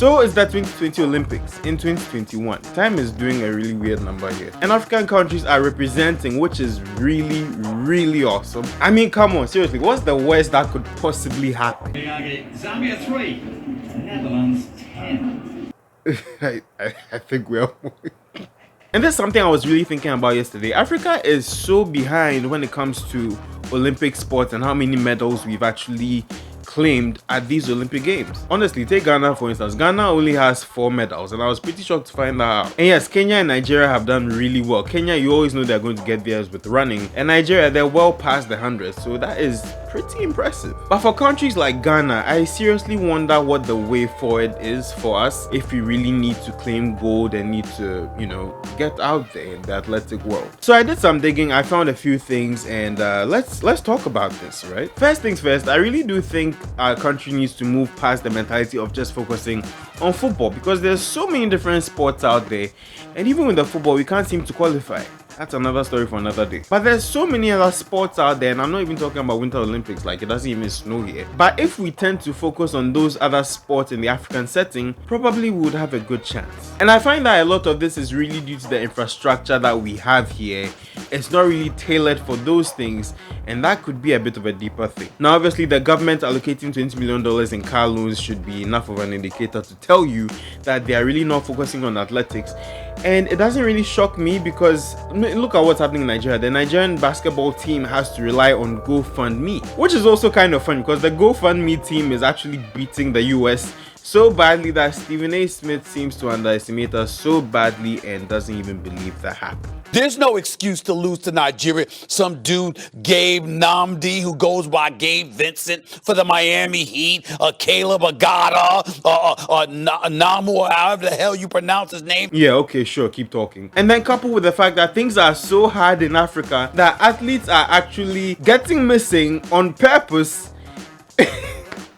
So it's the 2020 Olympics in 2021. Time is doing a really weird number here. And African countries are representing, which is really, really awesome. I mean, come on, seriously, what's the worst that could possibly happen? Zambia 3, Netherlands 10. I think we are. And that's something I was really thinking about yesterday. Africa is so behind when it comes to Olympic sports and how many medals we've actually claimed at these Olympic Games. Honestly, take Ghana for instance. Ghana only has 4 medals, and I was pretty shocked to find that out. And yes, Kenya and Nigeria have done really well. Kenya, you always know they're going to get theirs with running, and Nigeria, they're well past the 100, so that is pretty impressive. But for countries like Ghana, I seriously wonder what the way forward is for us if we really need to claim gold and need to, get out there in the athletic world. So I did some digging, I found a few things, and let's talk about this, right? First things first, I really do think our country needs to move past the mentality of just focusing on football, because there's so many different sports out there, and even with the football, we can't seem to qualify. That's another story for another day. But there's so many other sports out there, and I'm not even talking about Winter Olympics, like it doesn't even snow here. But if we tend to focus on those other sports in the African setting, probably we would have a good chance. And I find that a lot of this is really due to the infrastructure that we have here. It's not really tailored for those things, and that could be a bit of a deeper thing. Now, obviously, the government allocating $20 million in car loans should be enough of an indicator to tell you that they are really not focusing on athletics. And it doesn't really shock me, because look at what's happening in Nigeria. The Nigerian basketball team has to rely on GoFundMe, which is also kind of fun because the GoFundMe team is actually beating the US so badly that Stephen A. Smith seems to underestimate us so badly and doesn't even believe that happened. There's no excuse to lose to Nigeria. Some dude, Gabe Namdi, who goes by Gabe Vincent for the Miami Heat, Caleb Agata, Namu, or however the hell you pronounce his name. Yeah, okay, sure, keep talking. And then coupled with the fact that things are so hard in Africa that athletes are actually getting missing on purpose.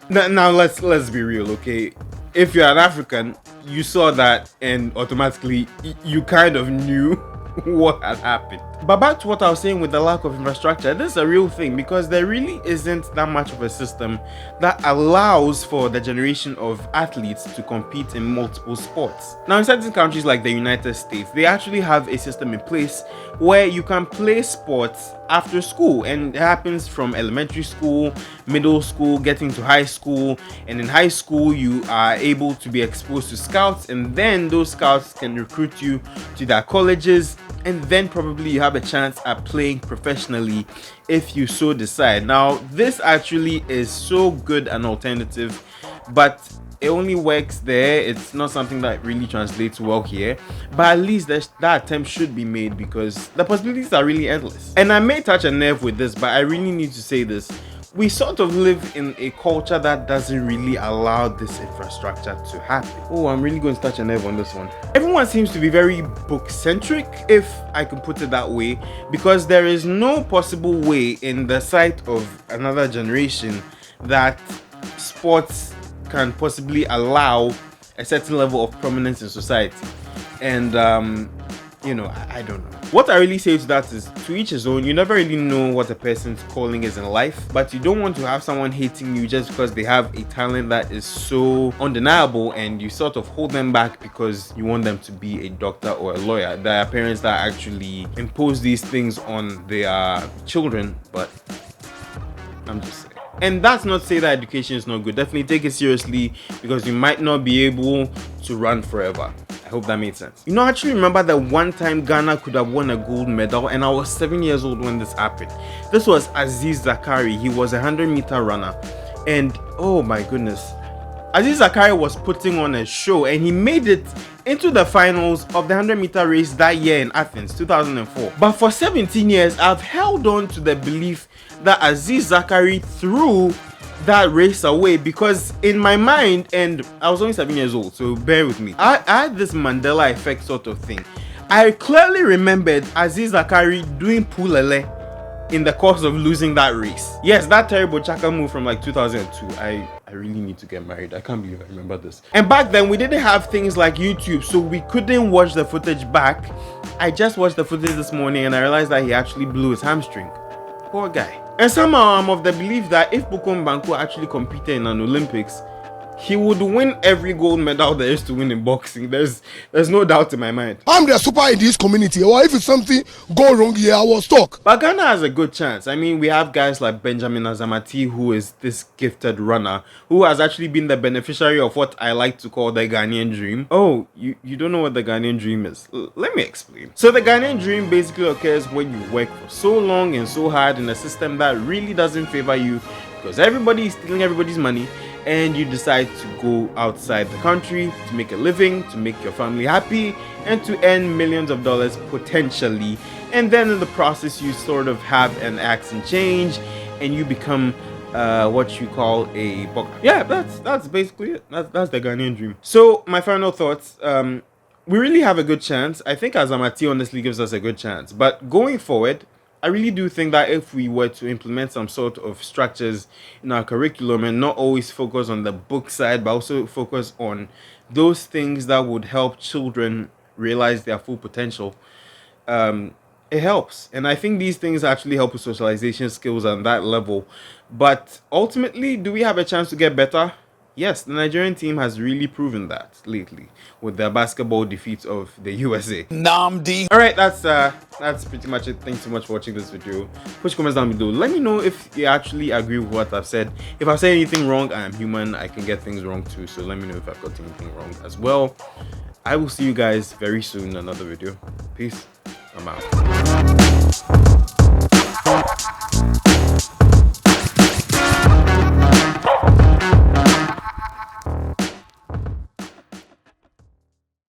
Now let's be real, okay? If you're an African, you saw that and automatically you kind of knew what had happened. But back to what I was saying with the lack of infrastructure, this is a real thing because there really isn't that much of a system that allows for the generation of athletes to compete in multiple sports. Now, in certain countries like the United States, they actually have a system in place where you can play sports after school, and it happens from elementary school, middle school, getting to high school, and in high school you are able to be exposed to scouts, and then those scouts can recruit you to their colleges, and then probably you have a chance at playing professionally if you so decide. Now, this actually is so good an alternative, but it only works there. It's not something that really translates well here, but at least that attempt should be made because the possibilities are really endless. And I may touch a nerve with this, but I really need to say this. We sort of live in a culture that doesn't really allow this infrastructure to happen. Oh, I'm really going to touch a nerve on this one. Everyone seems to be very book-centric, if I can put it that way, because there is no possible way in the sight of another generation that sports can possibly allow a certain level of prominence in society. And I don't know. What I really say to that is, to each his own. You never really know what a person's calling is in life, but you don't want to have someone hating you just because they have a talent that is so undeniable, and you sort of hold them back because you want them to be a doctor or a lawyer. There are parents that actually impose these things on their children, but I'm just saying. And that's not to say that education is not good. Definitely take it seriously because you might not be able to run forever. I hope that made sense. I actually remember that one time Ghana could have won a gold medal, and I was 7 years old when this happened. This was Aziz Zakari. He was a 100-meter runner, and oh my goodness, Aziz Zakari was putting on a show, and he made it into the finals of the 100-meter race that year in Athens, 2004. But for 17 years, I've held on to the belief that Aziz Zakari threw that race away, because in my mind, and I was only 7 years old, so bear with me, I had this Mandela effect sort of thing. I clearly remembered Aziz Zakari doing pulele in the course of losing that race. Yes, that terrible Chaka move from like 2002. I really need to get married. I can't believe I remember this. And back then we didn't have things like YouTube, so we couldn't watch the footage back. I just watched the footage this morning and I realized that he actually blew his hamstring. Poor guy. And somehow I'm of the belief that if Bukom Banku actually competed in an Olympics, he would win every gold medal there is to win in boxing. There's no doubt in my mind. I'm the super in this community, or if it's something go wrong here, I will talk. But Ghana has a good chance. I mean, we have guys like Benjamin Azamati, who is this gifted runner, who has actually been the beneficiary of what I like to call the Ghanaian dream. Oh, you don't know what the Ghanaian dream is? Let me explain. So the Ghanaian dream basically occurs when you work for so long and so hard in a system that really doesn't favor you, because everybody is stealing everybody's money, and you decide to go outside the country to make a living, to make your family happy, and to earn millions of dollars potentially. And then in the process, you sort of have an accent change, and you become what you call a boxer. Yeah, that's basically it. That's the Ghanaian dream. So my final thoughts. We really have a good chance. I think Azamati honestly gives us a good chance. But going forward, I really do think that if we were to implement some sort of structures in our curriculum and not always focus on the book side, but also focus on those things that would help children realize their full potential, it helps. And I think these things actually help with socialization skills on that level. But ultimately, do we have a chance to get better? Yes, the Nigerian team has really proven that lately with their basketball defeat of the USA. Namdi. All right, that's pretty much it. Thanks so much for watching this video. Put your comments down below. Let me know if you actually agree with what I've said. If I've said anything wrong, I am human. I can get things wrong too. So let me know if I've got anything wrong as well. I will see you guys very soon in another video. Peace. I'm out.